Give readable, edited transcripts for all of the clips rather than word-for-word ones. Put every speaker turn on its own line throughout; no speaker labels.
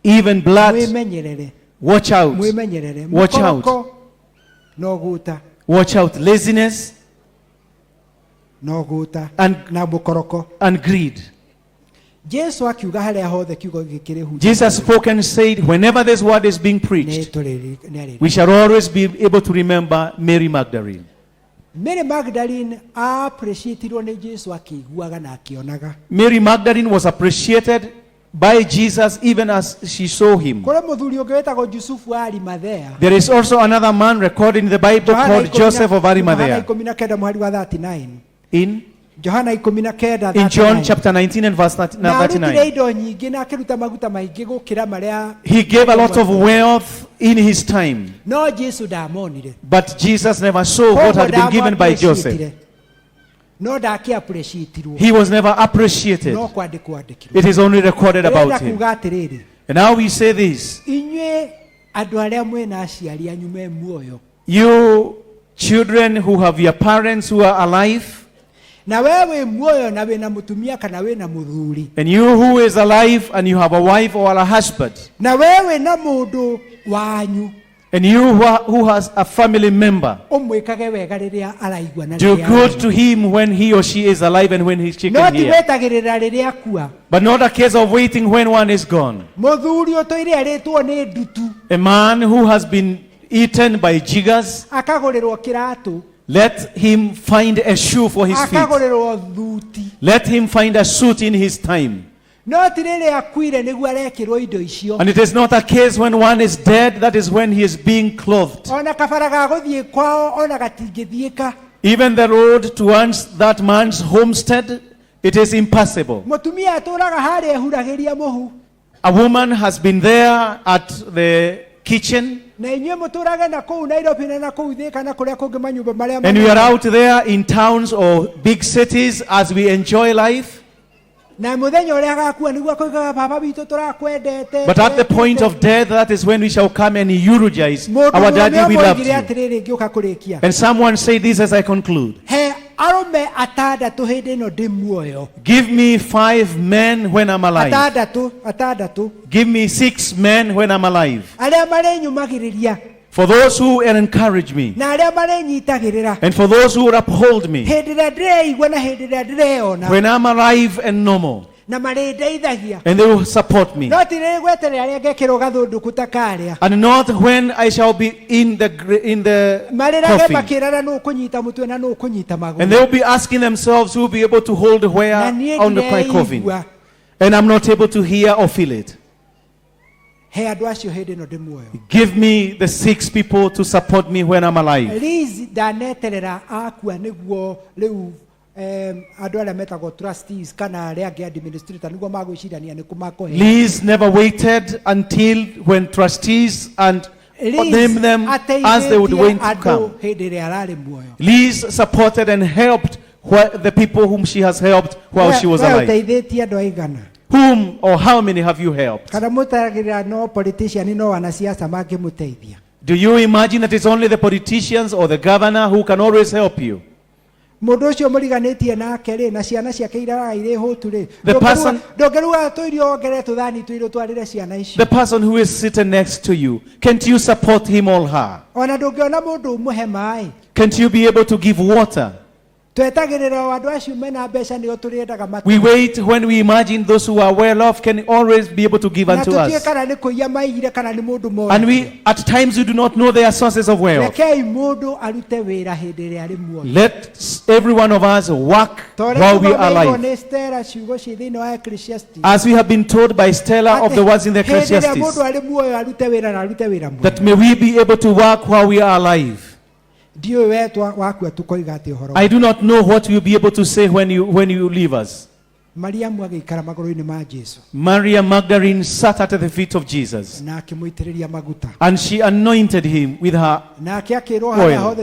Even blood. Watch out. Watch out. Watch out. Laziness and greed. Jesus spoke and said, whenever this word is being preached, we shall always be able to remember Mary Magdalene. Mary Magdalene was appreciated by Jesus even as she saw him. There is also another man recorded in the Bible called Joseph of Arimathea. In John chapter 19 and verse 39. He gave a lot of wealth in his time. But Jesus never saw what had been given by Joseph. He was never appreciated. It is only recorded about him. And now we say this. You children who have your parents who are alive, and you who is alive and you have a wife or a husband, and you who has a family member, do good to him when he or she is alive and when he's chicken here. But not a case of waiting when one is gone. A man who has been eaten by jiggers, let him find a shoe for his feet. Let him find a suit in his time. And it is not a case when one is dead, that is when he is being clothed. Even the road towards that man's homestead, it is impassable. A woman has been there at the kitchen, and we are out there in towns or big cities as we enjoy life. But at the point of death, that is when we shall come and eulogize our daddy, we loved you. And someone say this as I conclude. Give me 5 men when I'm alive. Give me 6 men when I'm alive. For those who encourage me, and for those who uphold me, when I'm alive and normal, and they will support me. And not when I shall be in the coffin. And they will be asking themselves who will be able to hold where on my coffin. And I'm not able to hear or feel it. Give me the 6 people to support me when I'm alive. Liz never waited until when trustees and name them as they would wait to come. Liz supported and helped the people whom she has helped while she was alive. Whom or how many have you helped? Do you imagine that it's only the politicians or the governor who can always help you? The person who is sitting next to you, can't you support him or her? Can't you be able to give water? We wait when we imagine those who are well off can always be able to give unto us. And we at times we do not know their sources of wealth. Let every one of us work while we are alive. As we have been told by Stella of the words in the Ecclesiastes, that may we be able to work while we are alive. I do not know what you'll be able to say when you leave us. Maria Magdalene sat at the feet of Jesus, and she anointed him with her oil.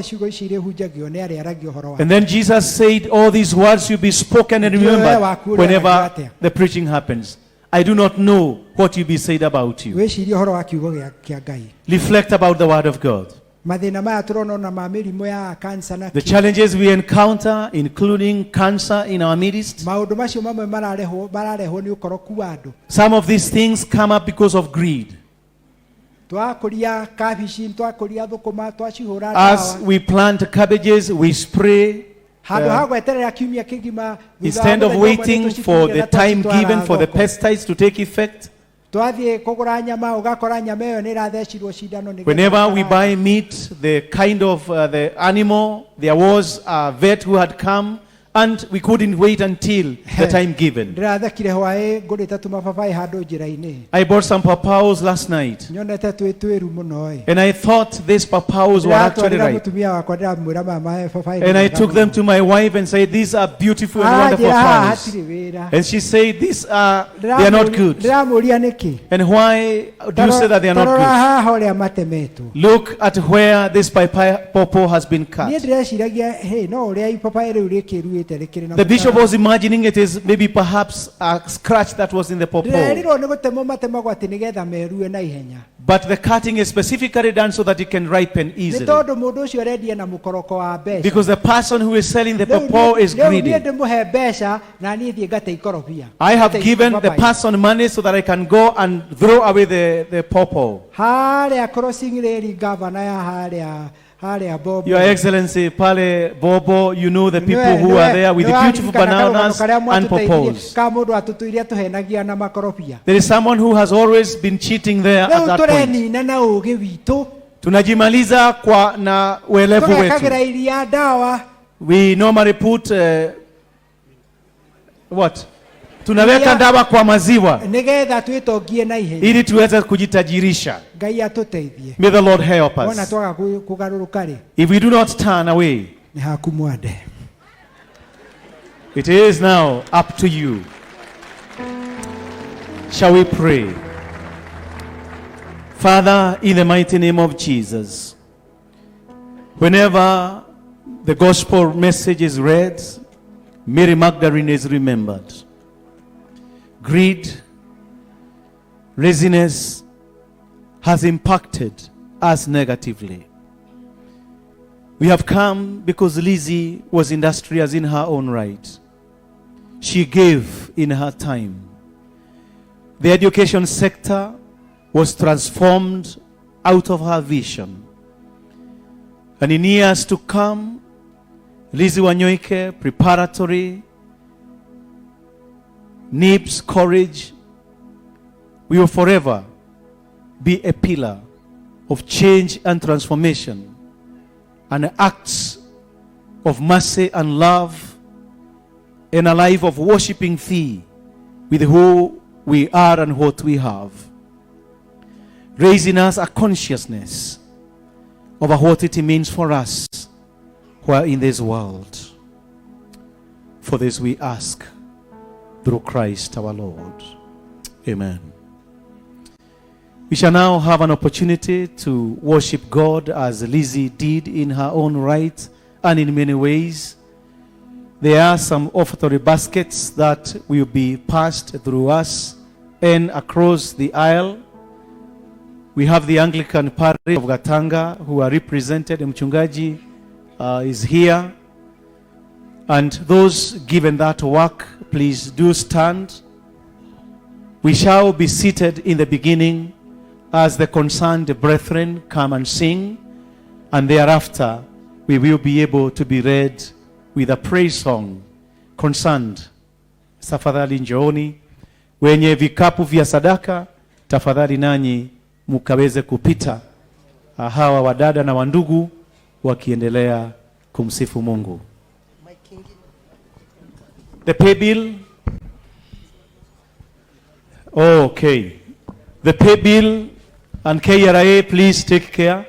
And then Jesus said, all these words will be spoken and remembered whenever the preaching happens. I do not know what will be said about you. Reflect about the word of God. The challenges we encounter, including cancer in our midst, some of these things come up because of greed. As we plant cabbages, we spray. Instead of waiting for the time given for the pesticides to take effect. Whenever we buy meat, the kind of the animal, there was a vet who had come, and we couldn't wait until the time given. I bought some papaos last night, and I thought these papaos were actually right. And I took them to my wife and said, these are beautiful and wonderful papaos. And she said, they are not good. And why do you say that they are not good? Look at where this pawpaw has been cut. The bishop was imagining it is maybe perhaps a scratch that was in the pawpaw. But the cutting is specifically done so that it can ripen easily. Because the person who is selling the pawpaw is greedy. I have given the person money so that I can go and throw away the pawpaw. Your Excellency, Pale Bobo, you know the people who are there with the beautiful bananas and pawpaws. There is someone who has always been cheating there at that point. Tunajimaliza kwa na uelevu wetu. We normally put what? Tunaweka dawa kwa maziwa ili tuweze kujitajirisha. May the Lord help us. If we do not turn away, it is now up to you. Shall we pray? Father, in the mighty name of Jesus, whenever the gospel message is read, Mary Magdalene is remembered. Greed, laziness has impacted us negatively. We have come because Lizzie was industrious in her own right. She gave in her time. The education sector was transformed out of her vision. And in years to come, Lizzie Wanyoike, preparatory, NIPS, courage, we will forever be a pillar of change and transformation and acts of mercy and love in a life of worshiping Thee with who we are and what we have. Raising us a consciousness of what it means for us who are in this world. For this we ask through Christ our Lord. Amen. We shall now have an opportunity to worship God as Lizzie did in her own right and in many ways. There are some offertory baskets that will be passed through us and across the aisle. We have the Anglican parish of Gatanga who are represented. Mchungaji is here. And those given that work, please do stand. We shall be seated in the beginning as the concerned brethren come and sing, and thereafter we will be able to be read with a praise song. Concerned, tafadhali njooni. Wenye vikapu vya sadaka, tafadhali nanyi mukaweze kupita. Hawa wadada na wandugu wakiendelea kumsifu Mungu. The pay bill. Okay. The pay bill and KRA, please take care.